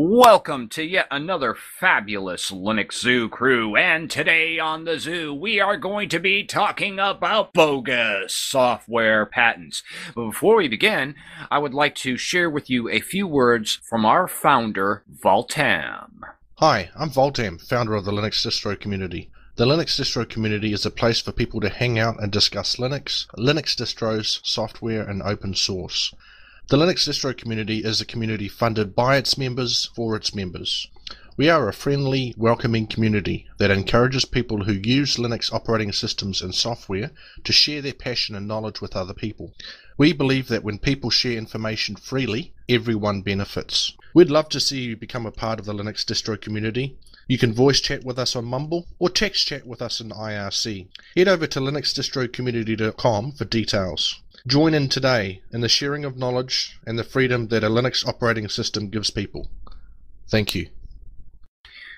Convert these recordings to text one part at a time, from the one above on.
Welcome to yet another fabulous Linux Zoo crew, and today on the Zoo we are going to be talking about bogus software patents. But before we begin, I would like to share with you a few words from our founder, Voltam. Hi, I'm Voltam, founder of the Linux Distro community. The Linux Distro community is a place for people to hang out and discuss Linux distros, software, and open source. The Linux Distro community is a community funded by its members for its members. We are a friendly, welcoming community that encourages people who use Linux operating systems and software to share their passion and knowledge with other people. We believe that when people share information freely, everyone benefits. We'd love to see you become a part of the Linux Distro community. You can voice chat with us on Mumble or text chat with us in IRC. Head over to linuxdistrocommunity.com for details. Join in today in the sharing of knowledge and the freedom that a Linux operating system gives people. Thank you.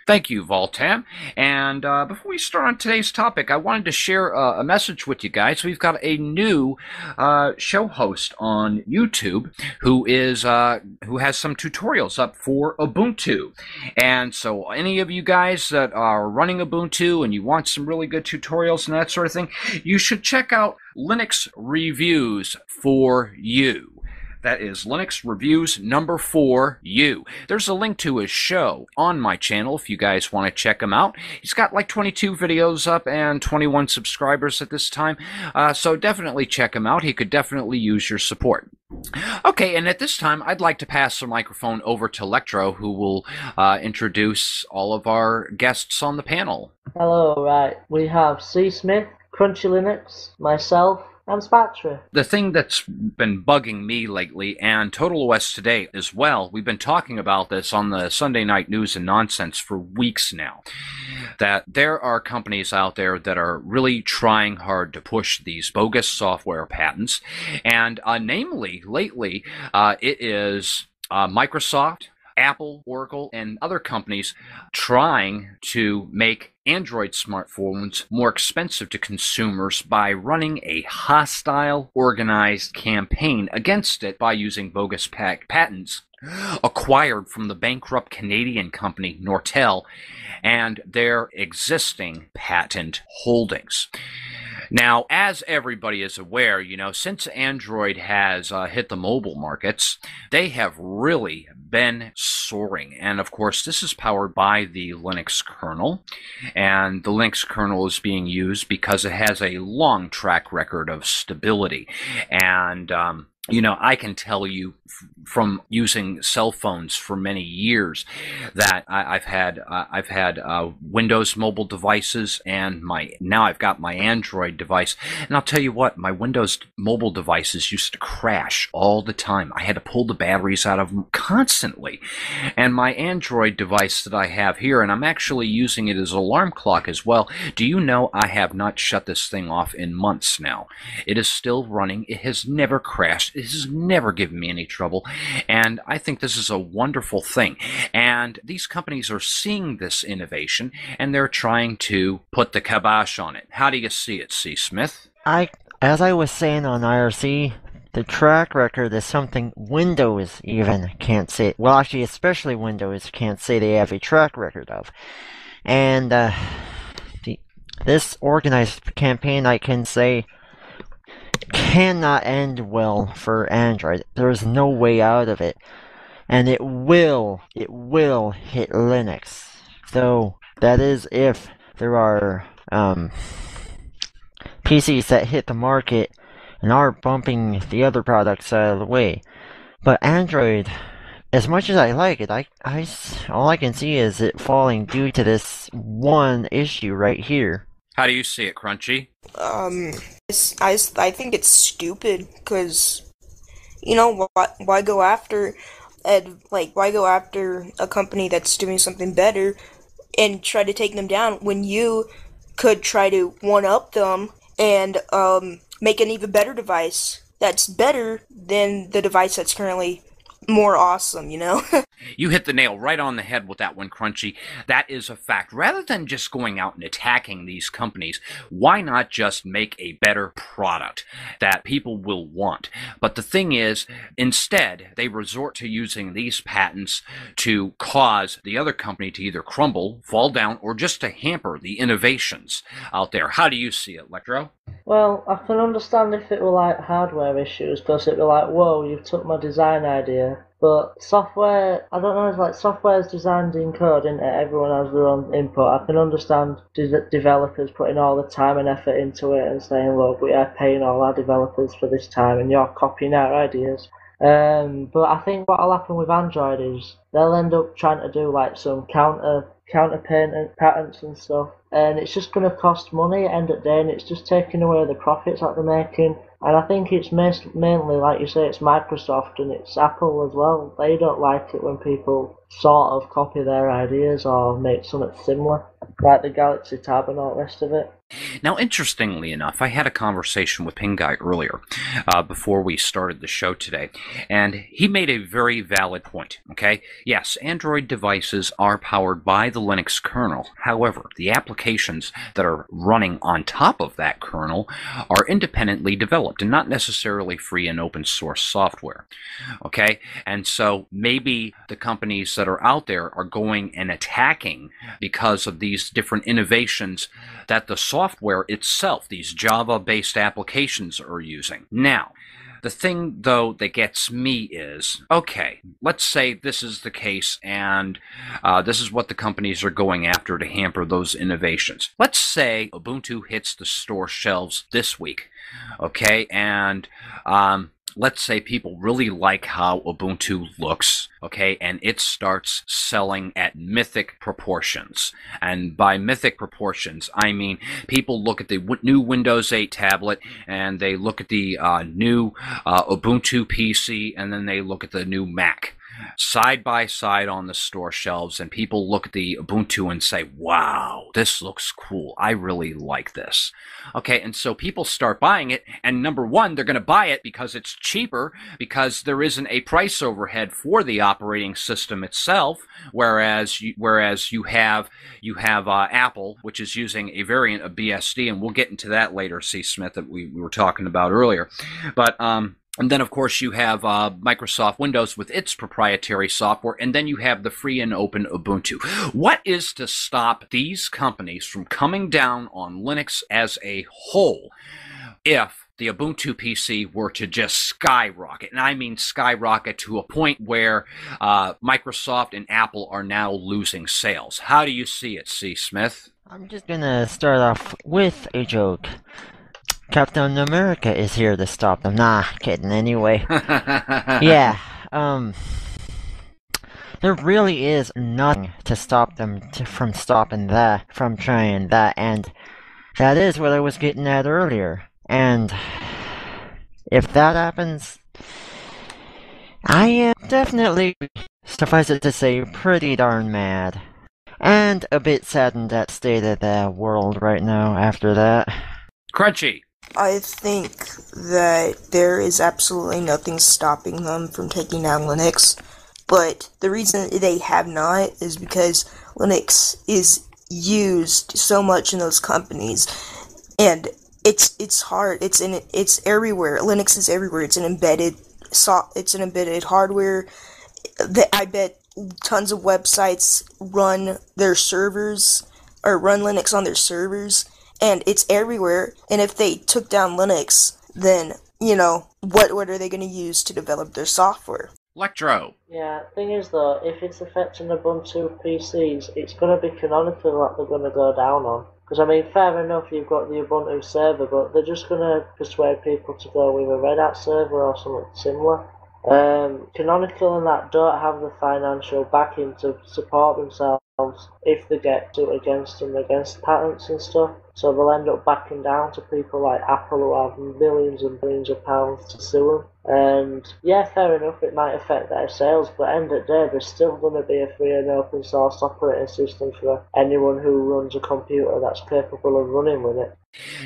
Thank you, Voltam. And before we start on today's topic, I wanted to share a message with you guys. We've got a new show host on YouTube who has some tutorials up for Ubuntu. And so any of you guys that are running Ubuntu and you want some really good tutorials and that sort of thing, you should check out Linux Reviews for You. That is Linux Reviews number 4U. There's a link to his show on my channel if you guys want to check him out. He's got like 22 videos up and 21 subscribers at this time, so definitely check him out. He could definitely use your support. Okay, and at this time, I'd like to pass the microphone over to Lectro, who will introduce all of our guests on the panel. Hello, right. We have C. Smith, Crunchy Linux, myself, and Spatry. The thing that's been bugging me lately, and Total OS Today as well, we've been talking about this on the Sunday Night News and Nonsense for weeks now, that there are companies out there that are really trying hard to push these bogus software patents, and namely, lately, it is Microsoft, Apple, Oracle, and other companies trying to make Android smartphones more expensive to consumers by running a hostile, organized campaign against it by using bogus patents acquired from the bankrupt Canadian company Nortel and their existing patent holdings. Now, as everybody is aware, since Android has hit the mobile markets, they have really been soaring. And of course, this is powered by the Linux kernel. And the Linux kernel is being used because it has a long track record of stability. And I can tell you from using cell phones for many years that I've had Windows mobile devices, and now I've got my Android device. And I'll tell you what, my Windows mobile devices used to crash all the time. I had to pull the batteries out of them constantly. And my Android device that I have here, and I'm actually using it as an alarm clock as well. Do you know I have not shut this thing off in months now? It is still running. It has never crashed. It has never given me any trouble, and I think this is a wonderful thing. And these companies are seeing this innovation, and they're trying to put the kibosh on it. How do you see it, C. Smith? As I was saying on IRC, the track record is something Windows even can't say. Well, actually, especially Windows can't say they have a track record of. And this organized campaign, I can say, cannot end well for Android. There is no way out of it, and it will hit Linux. So that is if there are PCs that hit the market and are bumping the other products out of the way. But Android, as much as I like it, all I can see is it falling due to this one issue right here. How do you see it, Crunchy? I think it's stupid, because, why go after a company that's doing something better and try to take them down when you could try to one-up them and make an even better device that's better than the device that's currently more awesome, you know? You hit the nail right on the head with that one, Crunchy. That is a fact. Rather than just going out and attacking these companies, why not just make a better product that people will want? But the thing is, instead, they resort to using these patents to cause the other company to either crumble, fall down, or just to hamper the innovations out there. How do you see it, Lectro? Well, I can understand if it were like hardware issues, because it'd be like, whoa, you've took my design idea. But software, I don't know, it's like software's designed in code, isn't it? Everyone has their own input. I can understand developers putting all the time and effort into it and saying, look, we are paying all our developers for this time and you're copying our ideas. But I think what'll happen with Android is they'll end up trying to do like some counter patents and stuff, and it's just going to cost money at the end of the day, and it's just taking away the profits that they're making. And I think it's mainly, like you say, it's Microsoft and it's Apple as well. They don't like it when people sort of copy their ideas or make something similar, like the Galaxy Tab and all the rest of it. Now, interestingly enough, I had a conversation with Ping Guy earlier, before we started the show today, and he made a very valid point, okay? Yes, Android devices are powered by the Linux kernel. However, the applications that are running on top of that kernel are independently developed and not necessarily free and open source software, okay? And so maybe the companies that are out there are going and attacking because of these different innovations that the software itself, these Java-based applications, are using. Now, the thing, though, that gets me is, okay, let's say this is the case and this is what the companies are going after to hamper those innovations. Let's say Ubuntu hits the store shelves this week, okay, and let's say people really like how Ubuntu looks, okay, and it starts selling at mythic proportions. And by mythic proportions, I mean people look at the new Windows 8 tablet, and they look at the new Ubuntu PC, and then they look at the new Mac. Side by side on the store shelves, and people look at the Ubuntu and say, wow, this looks cool. I really like this. Okay, and so people start buying it, and number one, they're going to buy it because it's cheaper, because there isn't a price overhead for the operating system itself, whereas you have Apple, which is using a variant of BSD, and we'll get into that later, C. Smith, that we were talking about earlier. But and then, of course, you have Microsoft Windows with its proprietary software, and then you have the free and open Ubuntu. What is to stop these companies from coming down on Linux as a whole if the Ubuntu PC were to just skyrocket? And I mean skyrocket to a point where Microsoft and Apple are now losing sales. How do you see it, C. Smith? I'm just gonna start off with a joke. Captain America is here to stop them. Nah, kidding, anyway. Yeah, there really is nothing to stop them from stopping that, from trying that, and that is what I was getting at earlier. And if that happens, I am definitely, suffice it to say, pretty darn mad. And a bit saddened at the state of the world right now after that. Crunchy. I think that there is absolutely nothing stopping them from taking down Linux, but the reason they have not is because Linux is used so much in those companies, and it's hard. It's everywhere. Linux is everywhere. It's an embedded hardware. I bet tons of websites run their servers or run Linux on their servers. And it's everywhere, and if they took down Linux, then, you know, what are they going to use to develop their software? Lectro. Yeah, thing is though, if it's affecting Ubuntu PCs, it's going to be canonical that they're going to go down on. Because, I mean, fair enough, you've got the Ubuntu server, but they're just going to persuade people to go with a Red Hat server or something similar. Canonical and that don't have the financial backing to support themselves if they get sued against them against patents and stuff. So they'll end up backing down to people like Apple who have millions and billions of pounds to sue them. And yeah, fair enough, it might affect their sales, but at the end of the day, there's still going to be a free and open source operating system for anyone who runs a computer that's capable of running with it.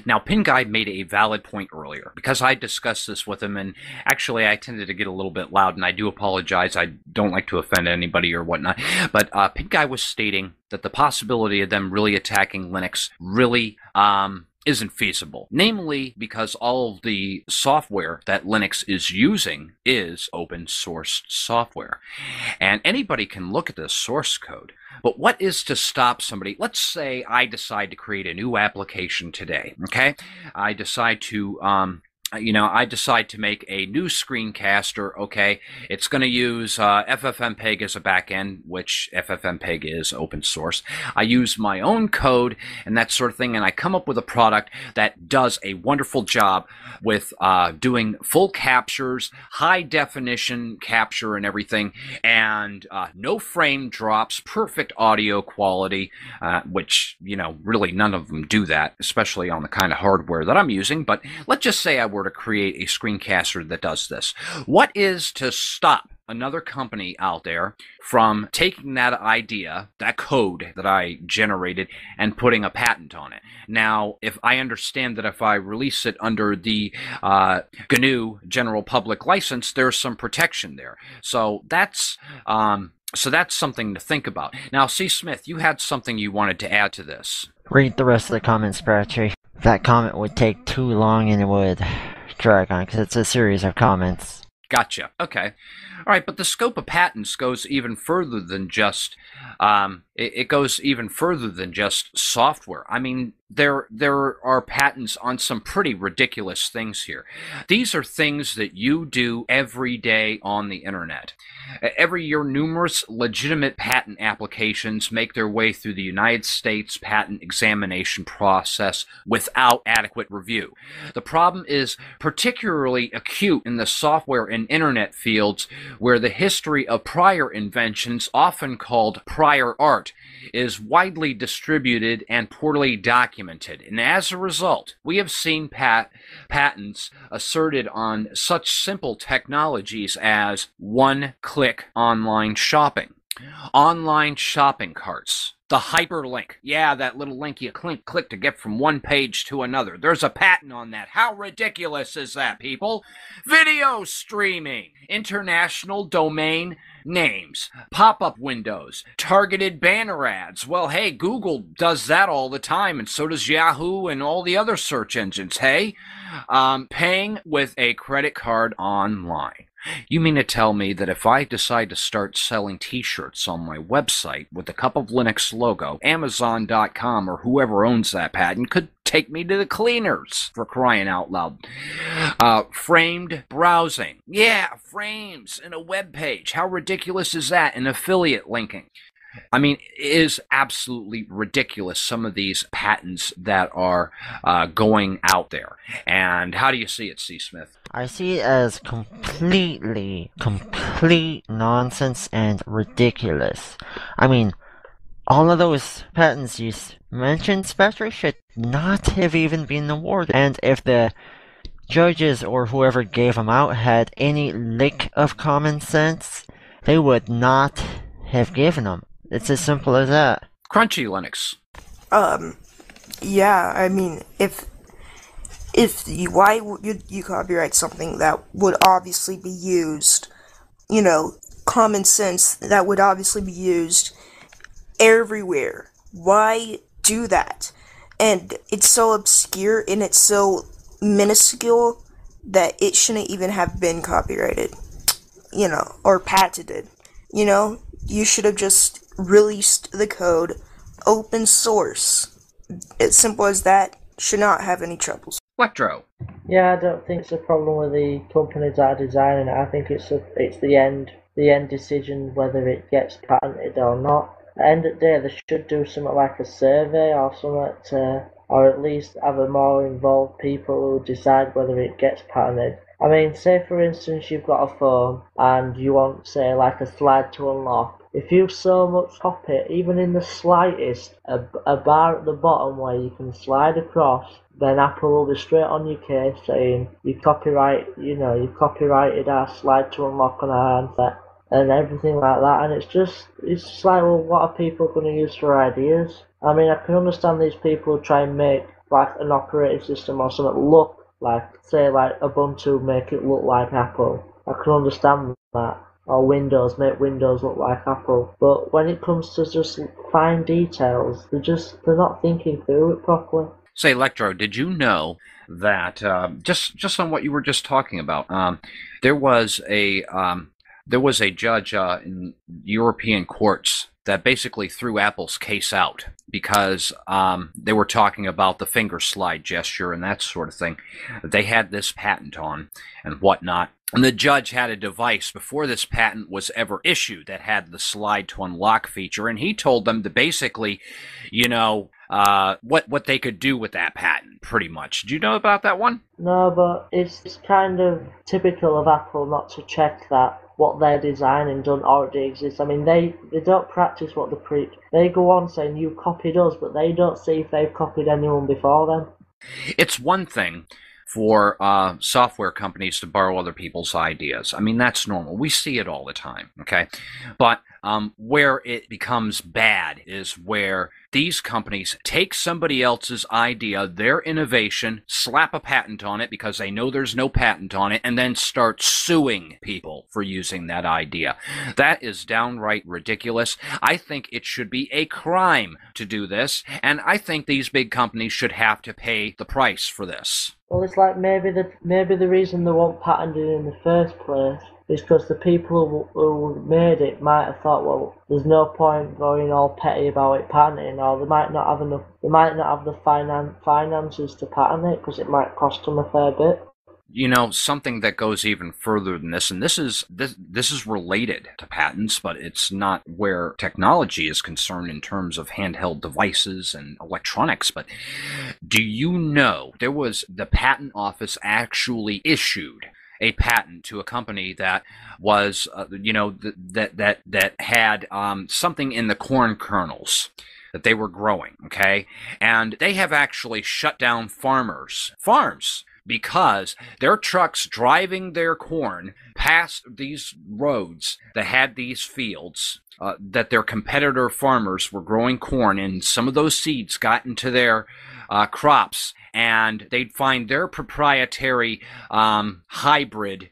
Now, Pin Guide made a valid point earlier, because I discussed this with him, and actually I tended to get a little bit loud, and I do apologize. I don't like to offend anybody or whatnot. But Pin Guide was stating that the possibility of them really attacking Linux really isn't feasible. Namely, because all of the software that Linux is using is open source software. And anybody can look at this source code. But what is to stop somebody? Let's say I decide to create a new application today, okay? I decide to make a new screencaster, okay? It's going to use FFmpeg as a backend, which FFmpeg is open source. I use my own code and that sort of thing, and I come up with a product that does a wonderful job with doing full captures, high definition capture and everything, and no frame drops, perfect audio quality, which, really none of them do that, especially on the kind of hardware that I'm using. But let's just say I were to create a screencaster that does this. What is to stop another company out there from taking that idea, that code that I generated, and putting a patent on it? Now, if I understand that if I release it under the GNU General Public License, there's some protection there. So that's something to think about. Now, C. Smith, you had something you wanted to add to this. Read the rest of the comments, Spatry. That comment would take too long and it would drag on, because it's a series of comments. Gotcha. Okay. All right, but the scope of patents goes even further than just it goes even further than just software. I mean, there are patents on some pretty ridiculous things here. These are things that you do every day on the internet. Every year, numerous legitimate patent applications make their way through the United States patent examination process without adequate review. The problem is particularly acute in the software and internet fields, where the history of prior inventions, often called prior art, is widely distributed and poorly documented. And as a result, we have seen patents asserted on such simple technologies as one-click online shopping, online shopping carts, the hyperlink. Yeah, that little link you click to get from one page to another. There's a patent on that. How ridiculous is that, people? Video streaming, international domain names, pop-up windows, targeted banner ads. Well, hey, Google does that all the time, and so does Yahoo and all the other search engines, hey? Paying with a credit card online. You mean to tell me that if I decide to start selling t-shirts on my website with the Cup of Linux logo, Amazon.com or whoever owns that patent could take me to the cleaners, for crying out loud? Framed browsing. Yeah, frames in a web page. How ridiculous is that? And affiliate linking. I mean, it is absolutely ridiculous, some of these patents that are going out there. And how do you see it, C. Smith? I see it as complete nonsense and ridiculous. I mean, all of those patents you mentioned, Spatry, should not have even been awarded. And if the judges or whoever gave them out had any lick of common sense, they would not have given them. It's as simple as that. Crunchy Linux. Yeah, I mean, why would you copyright something that would obviously be used, common sense that would obviously be used everywhere? Why do that? And it's so obscure and it's so minuscule that it shouldn't even have been copyrighted, or patented. You should have just released the code open source. It's simple as that. Should not have any troubles. Lectro. Yeah, I don't think it's a problem with the companies that are designing it. I think it's the end decision whether it gets patented or not. At the end of the day, they should do something like a survey or something or at least have a more involved people who decide whether it gets patented. I mean, say for instance you've got a phone and you want, say, like a slide to unlock. if you so much copy, even in the slightest, a bar at the bottom where you can slide across, then Apple will be straight on your case saying you copyrighted our slide to unlock on our handset and everything like that. And it's just like, well, what are people going to use for ideas? I mean, I can understand these people who try and make like an operating system or something look like, say, like Ubuntu, make it look like Apple. I can understand that. Or Windows, make Windows look like Apple. But when it comes to just fine details, they're not thinking through it properly. Say, Lectro, did you know that just on what you were just talking about, there was a judge in European courts that basically threw Apple's case out because they were talking about the finger slide gesture and that sort of thing. They had this patent on and whatnot. And the judge had a device before this patent was ever issued that had the slide to unlock feature. And he told them to basically, what they could do with that patent, pretty much. Do you know about that one? No, but it's kind of typical of Apple not to check that what they're designing don't already exist. I mean, they don't practice what they preach. They go on saying you copied us, but they don't see if they've copied anyone before them. It's one thing for software companies to borrow other people's ideas. I mean, that's normal. We see it all the time, okay? But where it becomes bad is where these companies take somebody else's idea, their innovation, slap a patent on it because they know there's no patent on it, and then start suing people for using that idea. That is downright ridiculous. I think it should be a crime to do this, and I think these big companies should have to pay the price for this. Well, it's like maybe the reason they won't patent it in the first place is because the people who made it might have thought, well, there's no point going all petty about it patenting, or they might not have the finances to patent it because it might cost them a fair bit. Something that goes even further than this, and this is related to patents, but it's not where technology is concerned in terms of handheld devices and electronics. But do you know the patent office actually issued a patent to a company that was, that had something in the corn kernels that they were growing, okay? And they have actually shut down farms because their trucks driving their corn past these roads that had these fields, that their competitor farmers were growing corn, and some of those seeds got into their crops, and they'd find their proprietary hybrid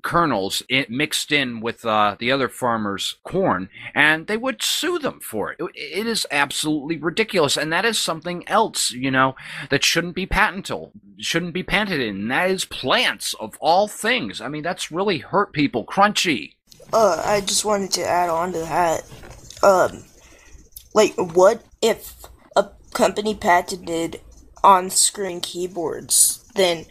kernels mixed in with the other farmers' corn, and they would sue them for it. It is absolutely ridiculous, and that is something else, that shouldn't be patented, and that is plants of all things. I mean, that's really hurt people. Crunchy. I just wanted to add on to that. What if a company patented on-screen keyboards? Then,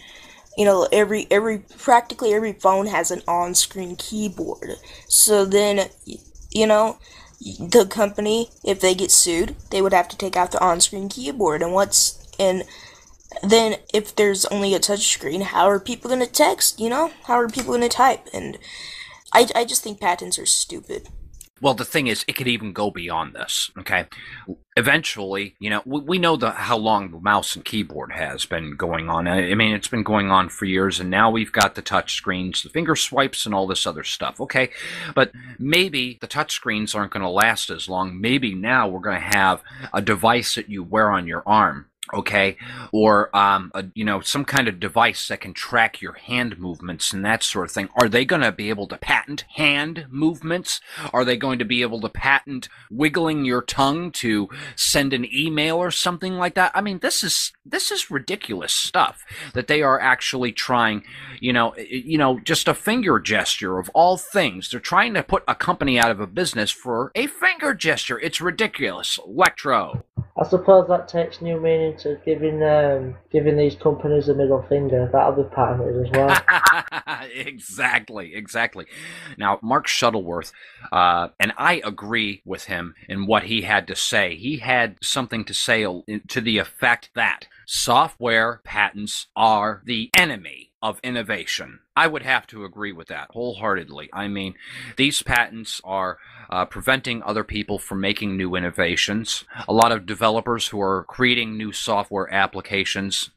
practically every phone has an on-screen keyboard. So then, the company, if they get sued, they would have to take out the on-screen keyboard. And then if there's only a touchscreen, how are people going to text? How are people going to type? And I just think patents are stupid. Well, the thing is, it could even go beyond this, okay? Eventually, we know how long the mouse and keyboard has been going on. I mean, it's been going on for years, and now we've got the touch screens, the finger swipes, and all this other stuff, okay? But maybe the touch screens aren't going to last as long. Maybe now we're going to have a device that you wear on your arm, okay, or some kind of device that can track your hand movements and that sort of thing. Are they going to be able to patent hand movements? Are they going to be able to patent wiggling your tongue to send an email or something like that? I mean, this is ridiculous stuff that they are actually trying. Just a finger gesture of all things. They're trying to put a company out of a business for a finger gesture. It's ridiculous. Lectro. I suppose that takes new meaning to giving these companies a middle finger. That'll be patented as well. Exactly. Now, Mark Shuttleworth, and I agree with him in what he had to say. He had something to say to the effect that software patents are the enemy of innovation. I would have to agree with that wholeheartedly. I mean, these patents are preventing other people from making new innovations. A lot of developers who are creating new software applications.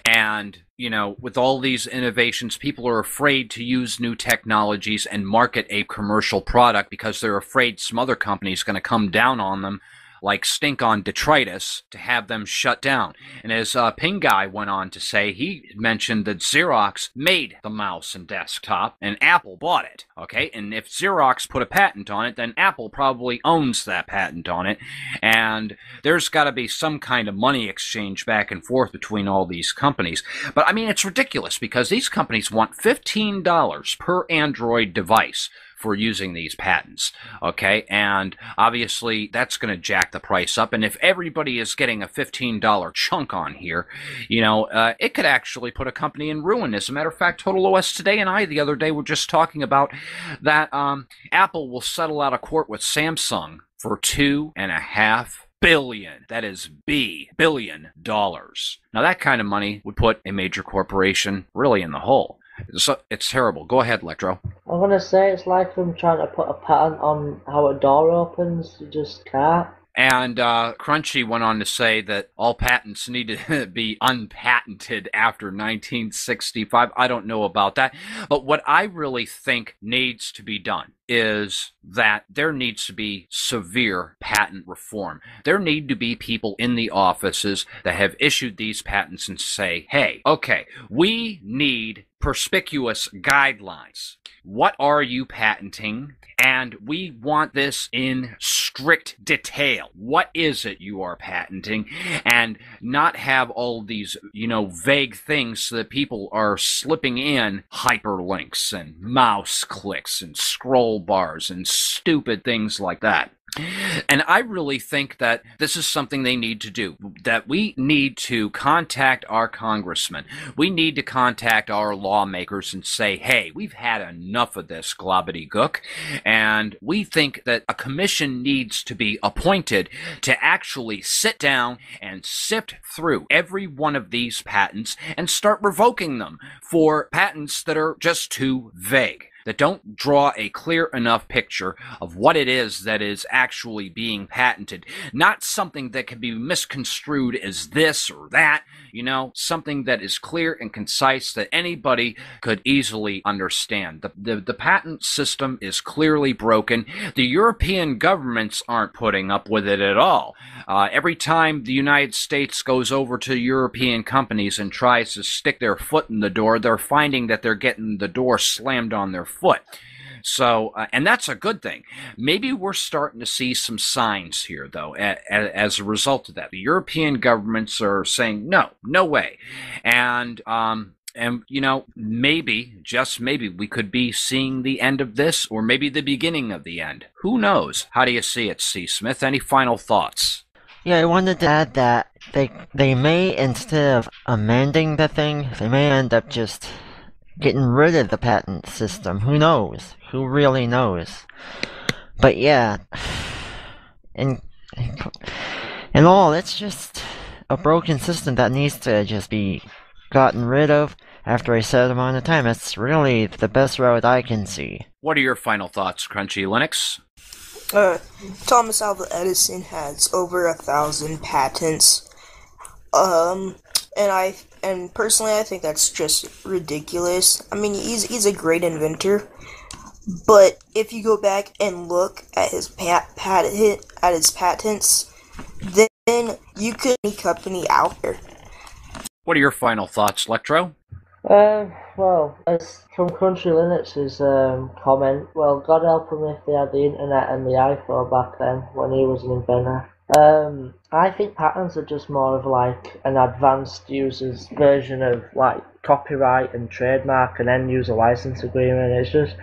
And, you know, with all these innovations, people are afraid to use new technologies and market a commercial product because they're afraid some other company is going to come down on them like stink on detritus to have them shut down. And as Ping Guy went on to say, he mentioned that Xerox made the mouse and desktop and Apple bought it. Okay, and if Xerox put a patent on it, then Apple probably owns that patent on it. And there's got to be some kind of money exchange back and forth between all these companies. But I mean, it's ridiculous because these companies want $15 per Android device for using these patents, okay? And obviously that's going to jack the price up, and if everybody is getting a $15 chunk on here, you know, it could actually put a company in ruin. As a matter of fact, Total OS Today and I the other day were just talking about that Apple will settle out of court with Samsung for $2.5 billion. That is billion dollars. Now that kind of money would put a major corporation really in the hole. So it's terrible. Go ahead, Lectro. I'm gonna say it's like them trying to put a patent on how a door opens. You just can't. And Crunchy went on to say that all patents need to be unpatented after 1965. I don't know about that. But what I really think needs to be done is that there needs to be severe patent reform. There need to be people in the offices that have issued these patents and say, hey, okay, we need perspicuous guidelines. What are you patenting? And we want this in strict detail. What is it you are patenting? And not have all these, you know, vague things so that people are slipping in hyperlinks and mouse clicks and scroll bars and stupid things like that. And I really think that this is something they need to do, that we need to contact our congressmen. We need to contact our lawmakers and say, hey, we've had enough of this globbedygook, and we think that a commission needs to be appointed to actually sit down and sift through every one of these patents and start revoking them for patents that are just too vague, that don't draw a clear enough picture of what it is that is actually being patented. Not something that can be misconstrued as this or that, you know, something that is clear and concise that anybody could easily understand. The patent system is clearly broken. The European governments aren't putting up with it at all. Every time the United States goes over to European companies and tries to stick their foot in the door, they're finding that they're getting the door slammed on their foot. So, and that's a good thing. Maybe we're starting to see some signs here, though, as a result of that. The European governments are saying, no, no way. And you know, maybe, just maybe, we could be seeing the end of this, or maybe the beginning of the end. Who knows? How do you see it, C. Smith? Any final thoughts? Yeah, I wanted to add that they may, instead of amending the thing, they may end up just getting rid of the patent system. Who knows? Who really knows? But yeah, in all, it's just a broken system that needs to just be gotten rid of after a set amount of time. That's really the best route I can see. What are your final thoughts, Crunchy Linux? Thomas Alva Edison has over 1,000 patents. And personally, I think that's just ridiculous. I mean, he's a great inventor, but if you go back and look at his patents, then you could be company out there. What are your final thoughts, Lectro? Well, as from Country Linux's comment, well, God help him if they had the internet and the iPhone back then when he was an inventor. I think patents are just more of like an advanced user's version of like copyright and trademark and end user license agreement. It's just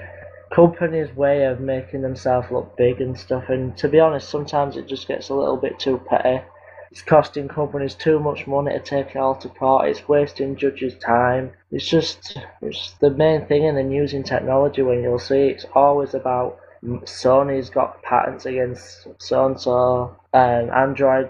companies' way of making themselves look big and stuff, and to be honest, sometimes it just gets a little bit too petty. It's costing companies too much money to take it all to court. It's wasting judges' time. It's the main thing in the news and technology when you'll see it's always about Sony's got patents against so-and-so. Android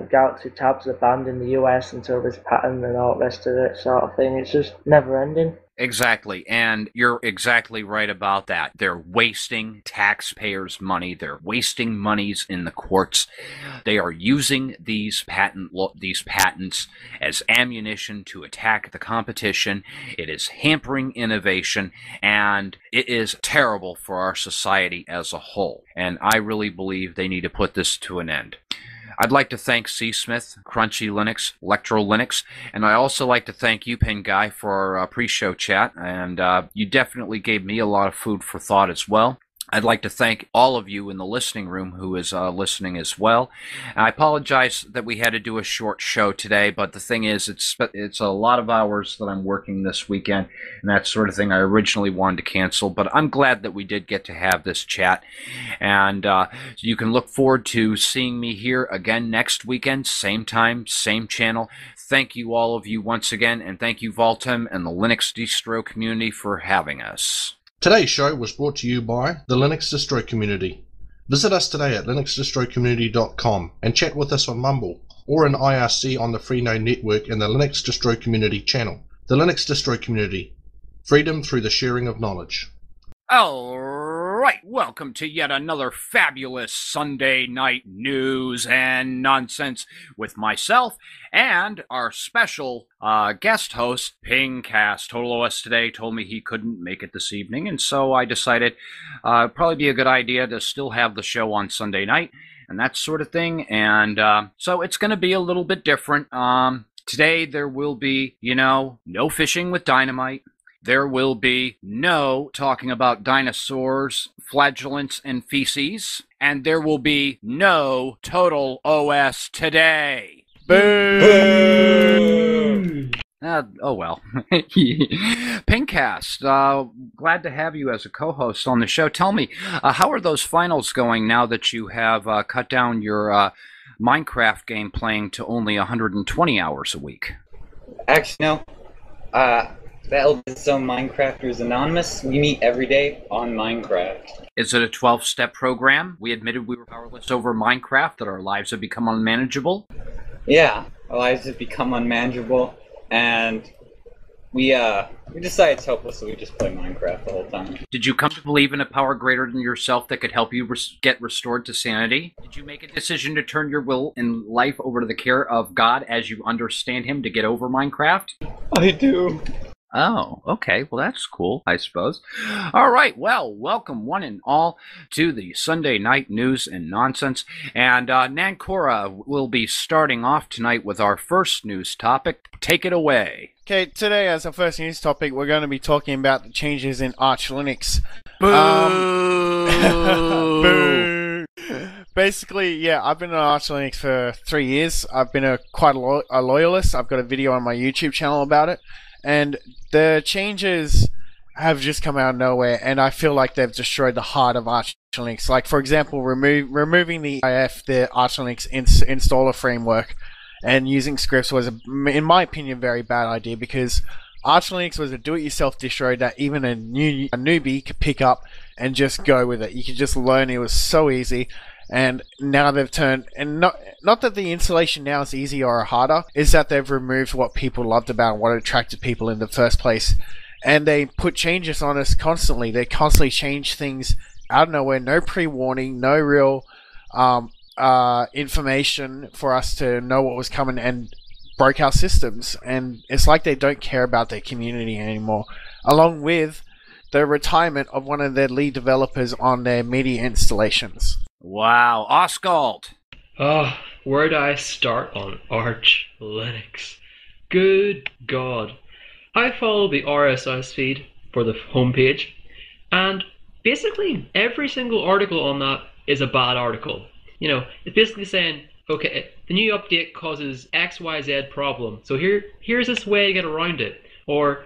Galaxy tabs are banned in the US until this patent and all the rest of it, sort of thing. It's just never ending. Exactly, and you're exactly right about that. They're wasting taxpayers' money. They're wasting monies in the courts. They are using these patents as ammunition to attack the competition. It is hampering innovation, and it is terrible for our society as a whole. And I really believe they need to put this to an end. I'd like to thank C. Smith, Crunchy Linux, LectroLinux, and I also like to thank you, Pin Guy, for our pre-show chat, and you definitely gave me a lot of food for thought as well. I'd like to thank all of you in the listening room who is listening as well. I apologize that we had to do a short show today, but the thing is, it's a lot of hours that I'm working this weekend, and that sort of thing I originally wanted to cancel, but I'm glad that we did get to have this chat, and you can look forward to seeing me here again next weekend, same time, same channel. Thank you all of you once again, and thank you, Voltem and the Linux Distro community for having us. Today's show was brought to you by the Linux Distro Community. Visit us today at linuxdistrocommunity.com and chat with us on Mumble or in IRC on the Freenode Network in the Linux Distro Community channel. The Linux Distro Community. Freedom through the sharing of knowledge. All right, welcome to yet another fabulous Sunday night news and nonsense with myself and our special guest host, Pingcasts. Total OS Today told me he couldn't make it this evening, and so I decided it'd probably be a good idea to still have the show on Sunday night and that sort of thing, and so it's going to be a little bit different. Today there will be, no fishing with dynamite. There will be no talking about dinosaurs, flagellants, and feces. And there will be no Total OS Today. Boo! Oh well. Pingcast, glad to have you as a co-host on the show. Tell me, how are those finals going now that you have cut down your Minecraft game playing to only 120 hours a week? Actually, no. That'll be some Minecrafters Anonymous. We meet every day on Minecraft. Is it a 12-step program? We admitted we were powerless over Minecraft, that our lives have become unmanageable? Yeah, our lives have become unmanageable, and we decided it's hopeless, so we just play Minecraft the whole time. Did you come to believe in a power greater than yourself that could help you get restored to sanity? Did you make a decision to turn your will and life over to the care of God as you understand him to get over Minecraft? I do. Oh, okay. Well, that's cool, I suppose. All right. Well, welcome one and all to the Sunday night news and nonsense. And Nankora will be starting off tonight with our first news topic. Take it away. Okay, today as our first news topic, we're going to be talking about the changes in Arch Linux. Boo! Boo! Basically, yeah, I've been on Arch Linux for 3 years. I've been quite a loyalist. I've got a video on my YouTube channel about it. And the changes have just come out of nowhere, and I feel like they've destroyed the heart of Arch Linux. Like, for example, removing the the Arch Linux installer framework, and using scripts was, in my opinion, a very bad idea, because Arch Linux was a do-it-yourself distro that even a newbie could pick up and just go with it. You could just learn. It was so easy. And now they've turned, and not that the installation now is easier or harder, is that they've removed what people loved about it, what attracted people in the first place. And they put changes on us constantly. They constantly change things out of nowhere, no pre-warning, no real information for us to know what was coming, and broke our systems. And it's like they don't care about their community anymore. Along with the retirement of one of their lead developers on their media installations. Wow. Oscailt. Where do I start on Arch Linux? Good God. I follow the RSS feed for the homepage, and basically every single article on that is a bad article. It's basically saying, okay, the new update causes XYZ problem, so here's this way to get around it. Or,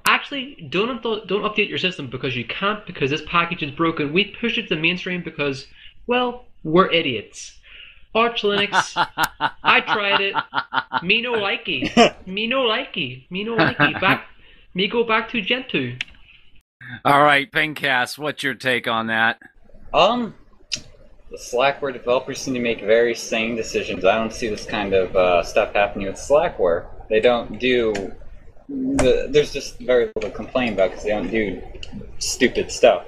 actually don't update your system because you can't, because this package is broken. We pushed it to mainstream because, well, we're idiots. Arch Linux, I tried it. Me no likey. Me no likey. Me no likey. Me go back to Gentoo. All right, Pingcasts, what's your take on that? The Slackware developers seem to make very sane decisions. I don't see this kind of stuff happening with Slackware. They don't do. There's just very little to complain about because they don't do stupid stuff.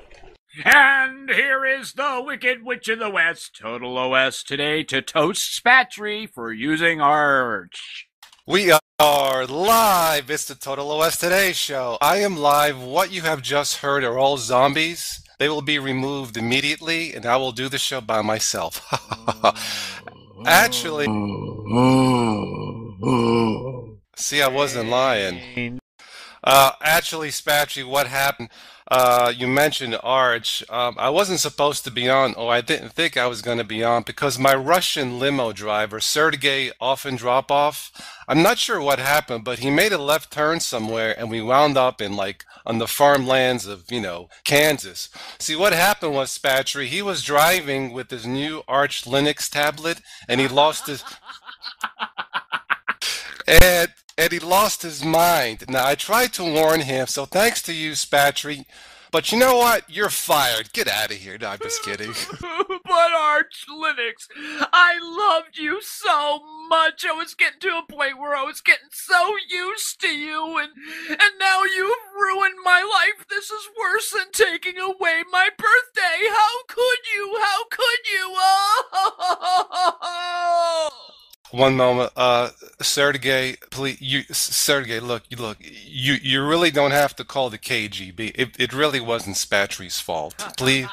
And here is the Wicked Witch of the West, Total OS today, to toast Spatry for using Arch. We are live. It's the Total OS Today show. I am live. What you have just heard are all zombies. They will be removed immediately, and I will do the show by myself. Actually, see, I wasn't lying. Actually, Spatry, what happened? You mentioned Arch. I wasn't supposed to be on, or I didn't think I was going to be on, because my Russian limo driver, Sergey, often drop off. I'm not sure what happened, but he made a left turn somewhere, and we wound up in, like, on the farmlands of, Kansas. See, what happened was, Spatry, he was driving with his new Arch Linux tablet, and he lost his... And he lost his mind. Now, I tried to warn him, so thanks to you, Spatry. But you know what? You're fired. Get out of here. No, I'm just kidding. But Arch Linux, I loved you so much. I was getting to a point where I was getting so used to you, and now you've ruined my life. This is worse than taking away my birthday. How could you? How could you? Oh! One moment, Sergey, please, Sergey, look, you really don't have to call the KGB. It really wasn't Spatry's fault. Please,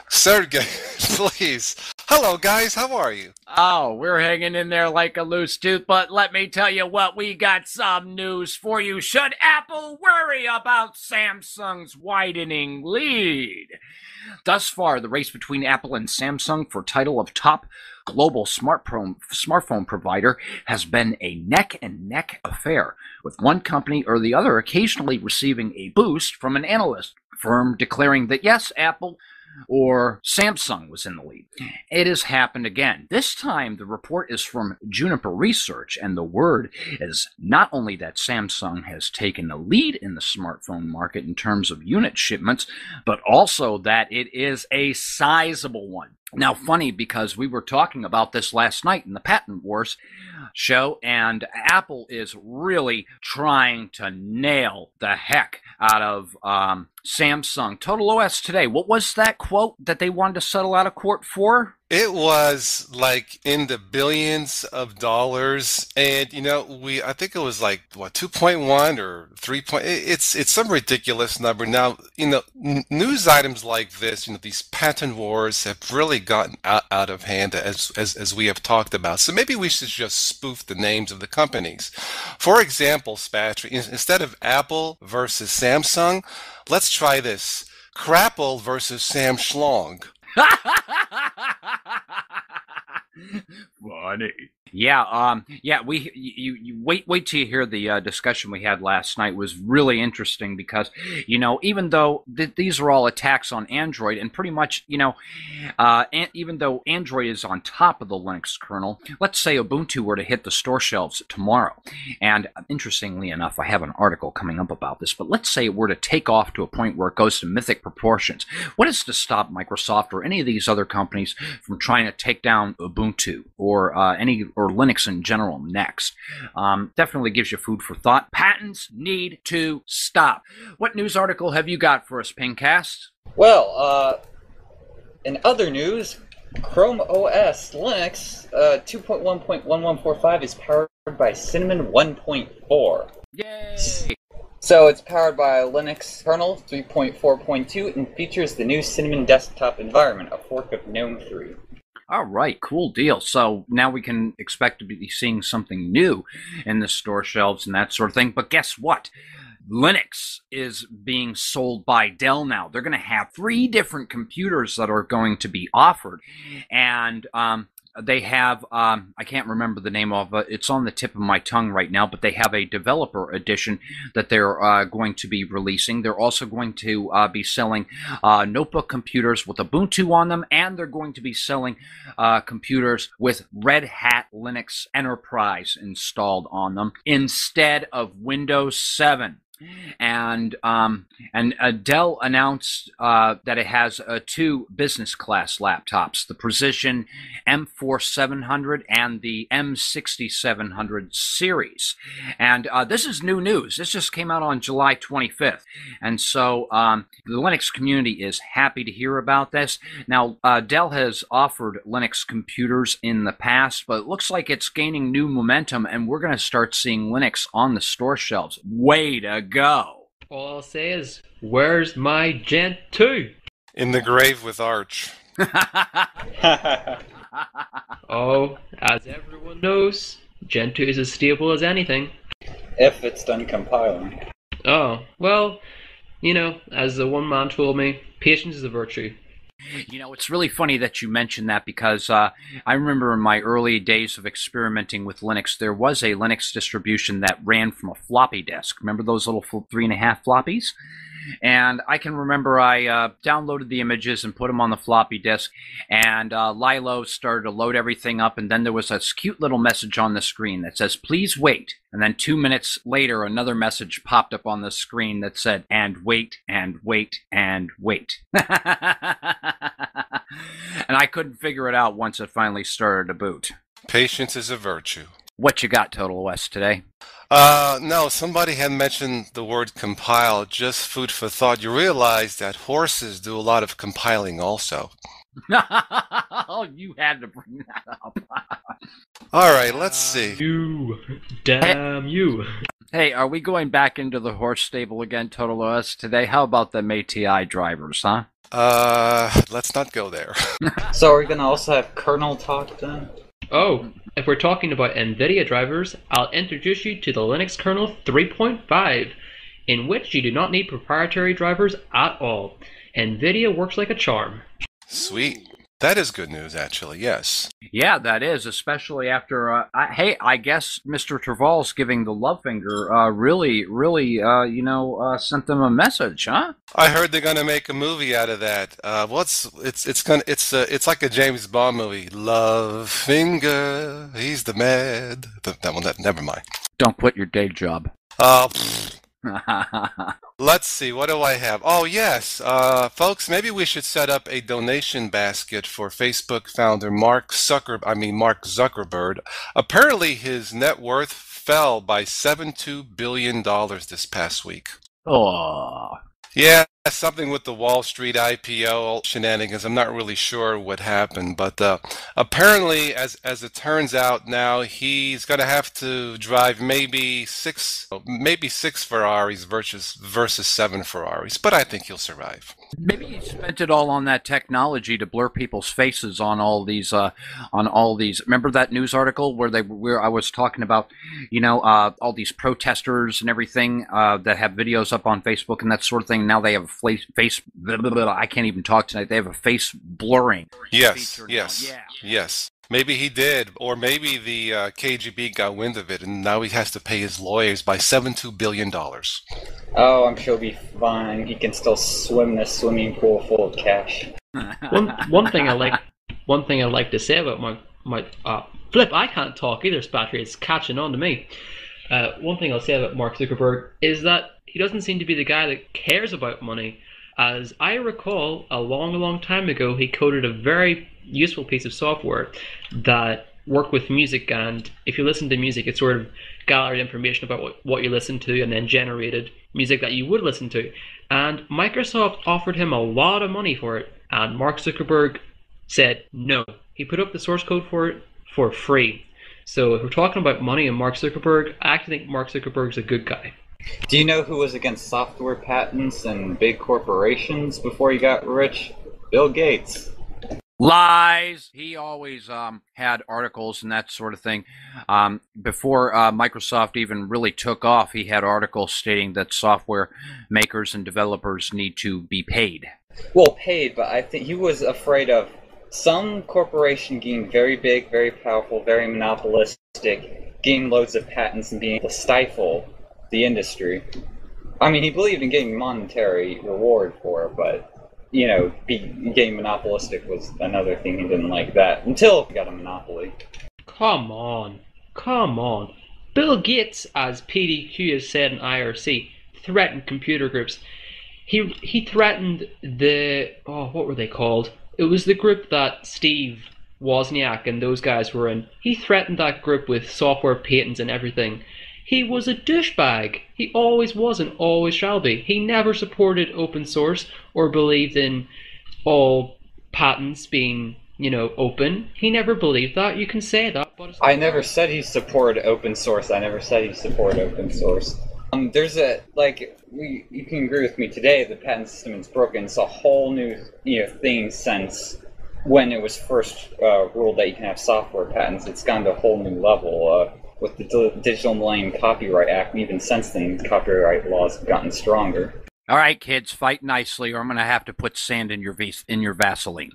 Sergey, please. Hello, guys, how are you? Oh, we're hanging in there like a loose tooth, but let me tell you what, we got some news for you. Should Apple worry about Samsung's widening lead? Thus far, the race between Apple and Samsung for title of top global smartphone provider has been a neck-and-neck affair, with one company or the other occasionally receiving a boost from an analyst firm declaring that yes, Apple or Samsung was in the lead. It has happened again. This time, the report is from Juniper Research, and the word is not only that Samsung has taken the lead in the smartphone market in terms of unit shipments, but also that it is a sizable one. Now, funny, because we were talking about this last night in the Patent Wars show, and Apple is really trying to nail the heck out of Samsung. Total OS Today, what was that quote that they wanted to settle out of court for? It was like in the billions of dollars, and I think it was like 2.1 or 3. It's some ridiculous number. Now, news items like this, these patent wars have really gotten out of hand, as we have talked about. So maybe we should just spoof the names of the companies. For example, Spatry, instead of Apple versus Samsung, let's try this: Crapple versus Sam Schlong. Funny. Yeah, you wait till you hear the discussion we had last night. It was really interesting because, even though these are all attacks on Android, and pretty much, even though Android is on top of the Linux kernel, let's say Ubuntu were to hit the store shelves tomorrow, and interestingly enough, I have an article coming up about this, but let's say it were to take off to a point where it goes to mythic proportions. What is to stop Microsoft or any of these other companies from trying to take down Ubuntu or Linux in general next? Definitely gives you food for thought. Patents need to stop. What news article have you got for us, Pingcasts? Well, in other news, Chrome OS Linux 2.1.1145 is powered by Cinnamon 1.4. Yay! So it's powered by Linux kernel 3.4.2 and features the new Cinnamon desktop environment, a fork of GNOME 3. All right, cool deal. So now we can expect to be seeing something new in the store shelves and that sort of thing. But guess what? Linux is being sold by Dell now. They're going to have 3 different computers that are going to be offered. And they have, I can't remember the name of it. It's on the tip of my tongue right now, but they have a developer edition that they're going to be releasing. They're also going to be selling notebook computers with Ubuntu on them, and they're going to be selling computers with Red Hat Linux Enterprise installed on them instead of Windows 7. And Dell announced that it has two business class laptops, the Precision M4700 and the M6700 series. And this is new news. This just came out on July 25th. And so the Linux community is happy to hear about this. Now, Dell has offered Linux computers in the past, but it looks like it's gaining new momentum, and we're going to start seeing Linux on the store shelves. Way to go. All I'll say is, where's my Gen 2? In the grave with Arch. Oh, as everyone knows, Gen 2 is as stable as anything. If it's done compiling. Oh, well, you know, as the one man told me, patience is a virtue. You know, it's really funny that you mentioned that because I remember in my early days of experimenting with Linux, there was a Linux distribution that ran from a floppy disk. Remember those little 3.5 floppies? And I can remember I downloaded the images and put them on the floppy disk, and Lilo started to load everything up, and then there was this cute little message on the screen that says, "Please wait." And then 2 minutes later, another message popped up on the screen that said, "And wait, and wait, and wait." And I couldn't figure it out once it finally started to boot. Patience is a virtue. What you got, Total OS, today? No, somebody had mentioned the word compile. Just food for thought. You realize that horses do a lot of compiling also. Oh, you had to bring that up. All right, let's see. You. Damn you. Hey, are we going back into the horse stable again, Total OS, today? How about the ATI drivers, huh? Let's not go there. So are we going to also have kernel talk then? Oh, if we're talking about NVIDIA drivers, I'll introduce you to the Linux kernel 3.5, in which you do not need proprietary drivers at all. NVIDIA works like a charm. Sweet. That is good news, actually, yes. Yeah, that is, especially after, I guess Mr. Travol's giving the love finger really, sent them a message, huh? I heard they're gonna make a movie out of that. It's like a James Bond movie. Love finger, he's the mad. Never mind. Don't quit your day job. Let's see, what do I have? Oh, yes. Folks, maybe we should set up a donation basket for Facebook founder Mark Zuckerberg. Apparently, his net worth fell by $72 billion this past week. Oh. Yeah, something with the Wall Street IPO shenanigans. I'm not really sure what happened, but apparently, as it turns out now, he's going to have to drive maybe six Ferraris versus 7 Ferraris. But I think he'll survive. Maybe he spent it all on that technology to blur people's faces on all these. Remember that news article where I was talking about, all these protesters and everything that have videos up on Facebook and that sort of thing. Now they have a face. I can't even talk tonight. They have a face blurring. Yes. Maybe he did, or maybe the KGB got wind of it, and now he has to pay his lawyers by $72 billion. Oh, I'm sure he'll be fine. He can still swim in a swimming pool full of cash. One thing I like to say about my flip. I can't talk either, Spatry. It's catching on to me. One thing I'll say about Mark Zuckerberg is that he doesn't seem to be the guy that cares about money. As I recall, a long time ago, he coded a very useful piece of software that worked with music, and if you listen to music, it sort of gathered information about what you listened to and then generated music that you would listen to. And Microsoft offered him a lot of money for it, and Mark Zuckerberg said no. He put up the source code for it for free. So if we're talking about money and Mark Zuckerberg, I actually think Mark Zuckerberg's a good guy. Do you know who was against software patents and big corporations before he got rich? Bill Gates. Lies. He always had articles and that sort of thing. Before Microsoft even really took off, he had articles stating that software makers and developers need to be paid. Well, paid, but I think he was afraid of some corporation getting very big, very powerful, very monopolistic, getting loads of patents and being able to stifle the industry. I mean, he believed in getting monetary reward for it, but getting monopolistic was another thing. He didn't like that until he got a monopoly. Come on. Bill Gates, as PDQ has said in IRC, threatened computer groups. He threatened the, what were they called? It was the group that Steve Wozniak and those guys were in. He threatened that group with software patents and everything. He was a douchebag. He always was and always shall be. He never supported open source or believed in all patents being, open. He never believed that. You can say that, but it's I never said he supported open source. I never said he supported open source. There's you can agree with me today, the patent system is broken. It's a whole new, thing since when it was first ruled that you can have software patents. It's gone to a whole new level with the Digital Millennium Copyright Act, and even since then, copyright laws have gotten stronger. All right, kids, fight nicely, or I'm going to have to put sand in your Vaseline.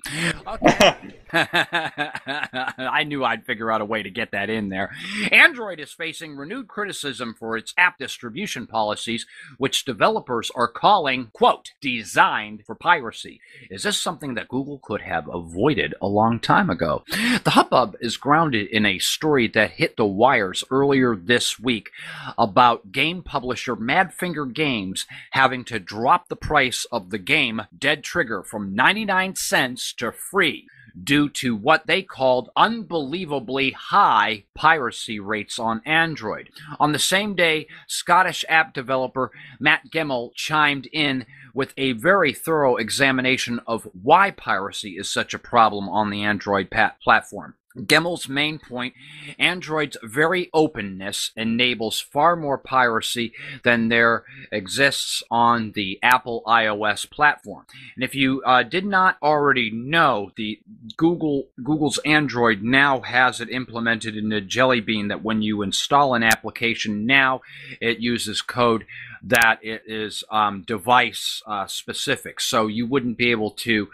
Okay. I knew I'd figure out a way to get that in there. Android is facing renewed criticism for its app distribution policies, which developers are calling, quote, designed for piracy. Is this something that Google could have avoided a long time ago? The hubbub is grounded in a story that hit the wires earlier this week about game publisher Madfinger Games having to drop the price of the game Dead Trigger from 99 cents to free due to what they called unbelievably high piracy rates on Android. On the same day, Scottish app developer Matt Gemmell chimed in with a very thorough examination of why piracy is such a problem on the Android platform. Gemmell's main point, Android's very openness enables far more piracy than there exists on the Apple iOS platform. And if you did not already know, the Google's Android now has it implemented in the Jelly Bean that when you install an application now, it uses code that it is device specific. So you wouldn't be able to,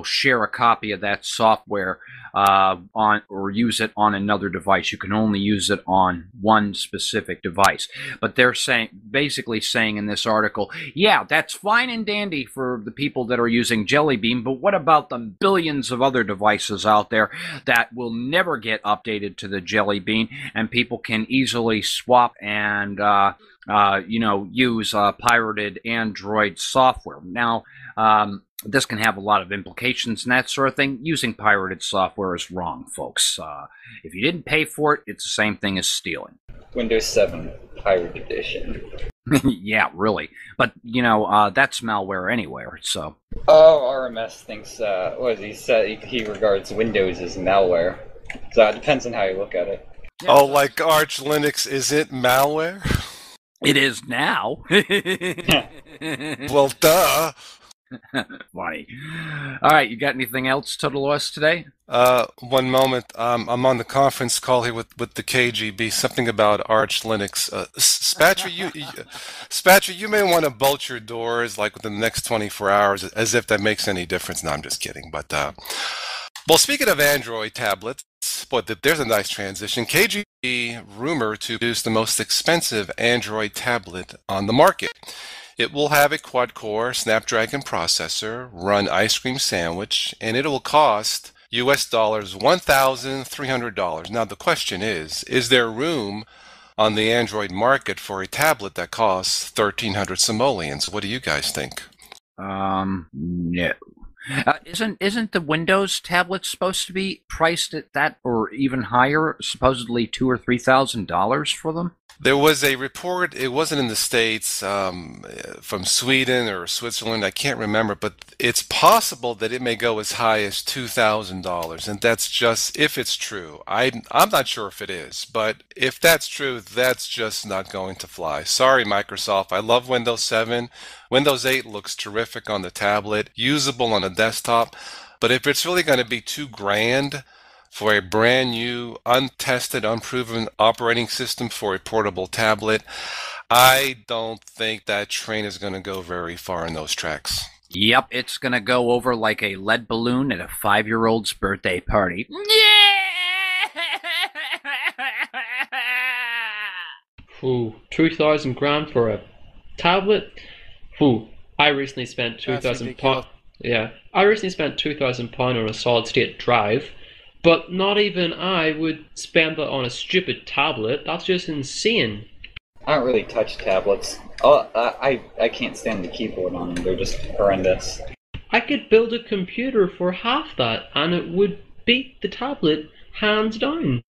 share a copy of that software on or use it on another device. You can only use it on one specific device. But they're basically saying in this article, yeah, that's fine and dandy for the people that are using Jelly Bean, but what about the billions of other devices out there that will never get updated to the Jelly Bean, and people can easily swap and use pirated Android software. Now, this can have a lot of implications and that sort of thing. Using pirated software is wrong, folks. If you didn't pay for it, it's the same thing as stealing. Windows 7 Pirate Edition. Yeah, really. But, that's malware anywhere, so. Oh, RMS thinks, he said he regards Windows as malware. So it depends on how you look at it. Yeah, like Arch Linux isn't malware? It is now. Well, duh. Funny. All right, you got anything else, TotalOS, today? One moment. I'm on the conference call here with the KGB. Something about Arch Linux. Spatry, you may want to bolt your doors like within the next 24 hours, as if that makes any difference. No, I'm just kidding. But well, speaking of Android tablets, boy, there's a nice transition. KGB rumored to produce the most expensive Android tablet on the market. It will have a quad-core Snapdragon processor, run Ice Cream Sandwich, and it will cost US dollars $1,300. Now the question is there room on the Android market for a tablet that costs 1,300 simoleons? What do you guys think? No. Isn't the Windows tablet supposed to be priced at that or even higher, supposedly $2,000 or $3,000 for them? There was a report, it wasn't in the States, from Sweden or Switzerland, I can't remember, but it's possible that it may go as high as $2,000, and that's just, if it's true. I'm not sure if it is, but if that's true, that's just not going to fly. Sorry, Microsoft. I love Windows 7. Windows 8 looks terrific on the tablet, usable on a desktop, but if it's really going to be $2,000 for a brand new, untested, unproven operating system for a portable tablet, I don't think that train is going to go very far in those tracks. Yep, it's going to go over like a lead balloon at a 5-year-old's birthday party. Ooh, 2,000 grand for a tablet? Ooh, I recently spent £2,000. Yeah, I recently spent £2,000 on a solid-state drive. But not even I would spend that on a stupid tablet. That's just insane. I don't really touch tablets. Oh, I can't stand the keyboard on them. They're just horrendous. I could build a computer for half that, and it would beat the tablet hands down.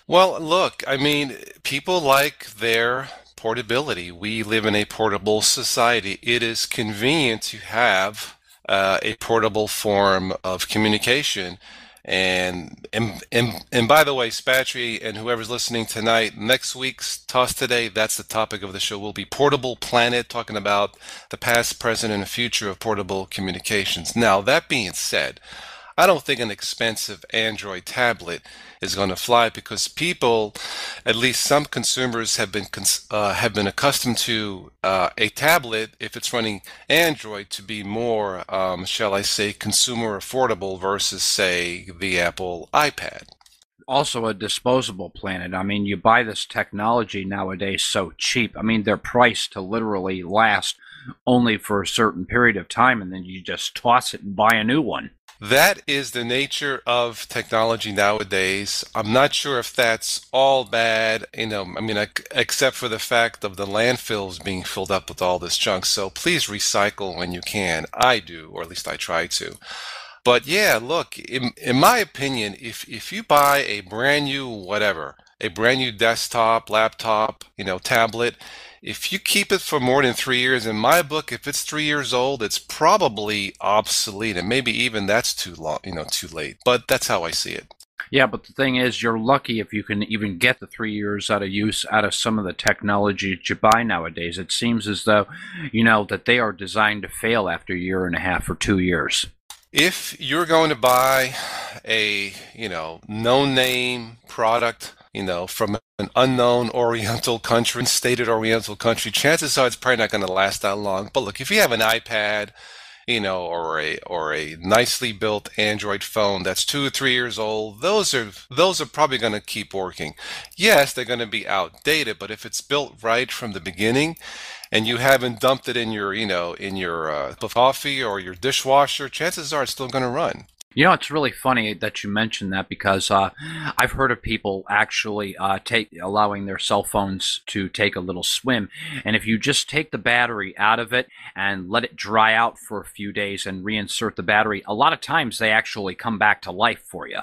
Well, look, I mean, people like their portability. We live in a portable society. It is convenient to have a portable form of communication. And by the way, Spatry and whoever's listening tonight, next week's Toss Today, that's the topic of the show, will be Portable Planet, talking about the past, present, and the future of portable communications. Now, that being said, I don't think an expensive Android tablet is going to fly because people, at least some consumers, have been accustomed to a tablet, if it's running Android, to be more, shall I say, consumer affordable versus, say, the Apple iPad. Also a disposable planet. I mean, you buy this technology nowadays so cheap. I mean, they're priced to literally last only for a certain period of time, and then you just toss it and buy a new one. That is the nature of technology nowadays. I'm not sure if that's all bad, I mean, except for the fact of the landfills being filled up with all this junk. So please recycle when you can. I do, or at least I try to. But yeah, look, in my opinion, if you buy a brand new desktop, laptop, tablet, if you keep it for more than 3 years, in my book, if it's 3 years old, it's probably obsolete, and maybe even that's too long, too late. But that's how I see it. Yeah, but the thing is, you're lucky if you can even get the 3 years out of use out of some of the technology that you buy nowadays. It seems as though, that they are designed to fail after a year and a half or 2 years. If you're going to buy a, no-name product, from an unknown Oriental country, stated Oriental country, chances are it's probably not going to last that long. But look, if you have an iPad, or a nicely built Android phone that's 2 or 3 years old, those are probably going to keep working. Yes, they're going to be outdated, but if it's built right from the beginning, and you haven't dumped it in your coffee or your dishwasher, chances are it's still going to run. It's really funny that you mentioned that because I've heard of people actually allowing their cell phones to take a little swim. And if you just take the battery out of it and let it dry out for a few days and reinsert the battery, a lot of times they actually come back to life for you.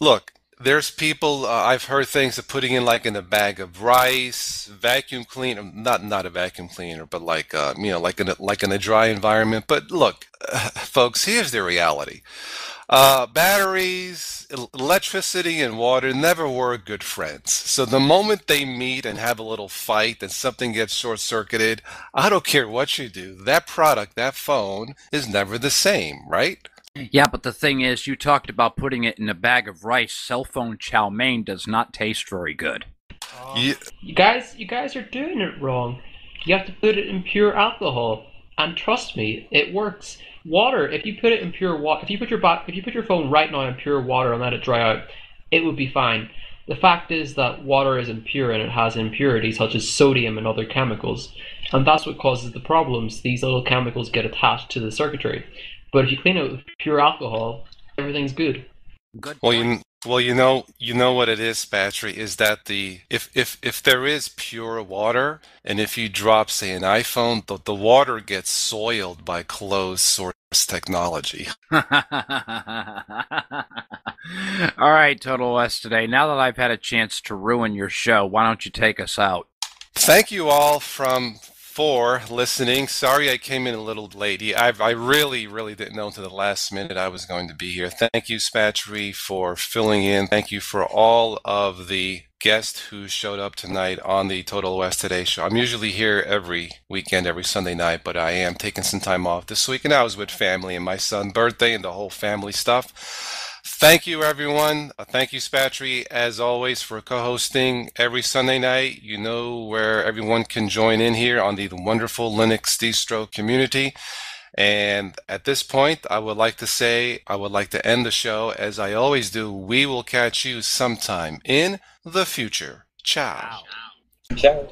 Look, there's people, I've heard things of putting in like in a bag of rice, vacuum cleaner, not a vacuum cleaner, but like in a dry environment. But look, folks, here's the reality. Batteries, electricity, and water never were good friends. So the moment they meet and have a little fight and something gets short-circuited, I don't care what you do, that product, that phone, is never the same, right? Yeah, but the thing is, you talked about putting it in a bag of rice. Cell phone chow mein does not taste very good. You guys are doing it wrong. You have to put it in pure alcohol, and trust me, it works. Water, if you put it in pure water, if you put your phone right now in pure water and let it dry out, it would be fine. The fact is that water is impure and it has impurities such as sodium and other chemicals, and that's what causes the problems. These little chemicals get attached to the circuitry. But if you clean it with pure alcohol, everything's good. Good. Well, you know what it is, Spatry, is that if there is pure water, and if you drop, say, an iPhone, the water gets soiled by closed source technology. All right, Total West today. Now that I've had a chance to ruin your show, why don't you take us out? Thank you all for listening. Sorry I came in a little late. I really didn't know until the last minute I was going to be here. Thank you, Spatry, for filling in. Thank you for all of the guests who showed up tonight on the Total West Today show. I'm usually here every weekend, every Sunday night, but I am taking some time off this week, and I was with family and my son's birthday and the whole family stuff. Thank you, everyone. Thank you, Spatry, as always, for co-hosting every Sunday night. You know where everyone can join in here on the wonderful Linux Distro community. And at this point, I would like to end the show as I always do. We will catch you sometime in the future. Ciao. Ciao.